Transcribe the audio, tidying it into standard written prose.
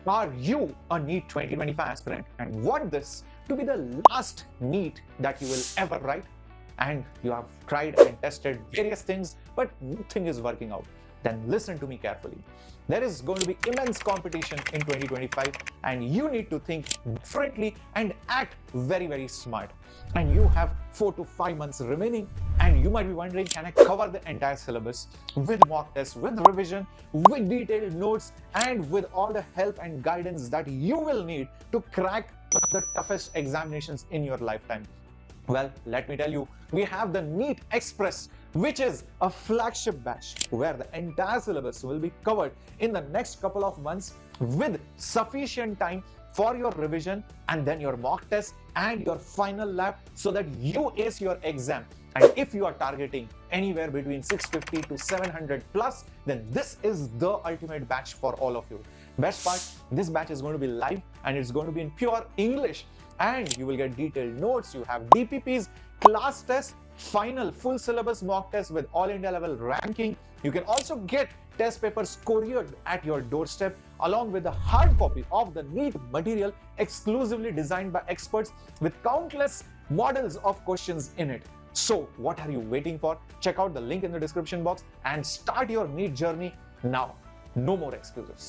Are you a NEET 2025 aspirant and want this to be the last NEET that you will ever write? And you have tried and tested various things, but nothing is working out. Then listen to me carefully. There is going to be immense competition in 2025, and you need to think differently and act very, very smart. And you have 4 to 5 months remaining, and you might be wondering, can I cover the entire syllabus with mock tests, with revision, with detailed notes, and with all the help and guidance that you will need to crack the toughest examinations in your lifetime? Well, let me tell you, we have the NEET Express, which is a flagship batch where the entire syllabus will be covered in the next couple of months with sufficient time for your revision and then your mock test and your final lab so that you ace your exam. And if you are targeting anywhere between 650 to 700 plus, then this is the ultimate batch for all of you. Best part, this batch is going to be live and it's going to be in pure English. And you will get detailed notes, you have DPPs, class tests, final full syllabus mock test with all India level ranking. You can also get test papers couriered at your doorstep along with a hard copy of the NEET material exclusively designed by experts with countless models of questions in it. So what are you waiting for? Check out the link in the description box and start your NEET journey now. No more excuses.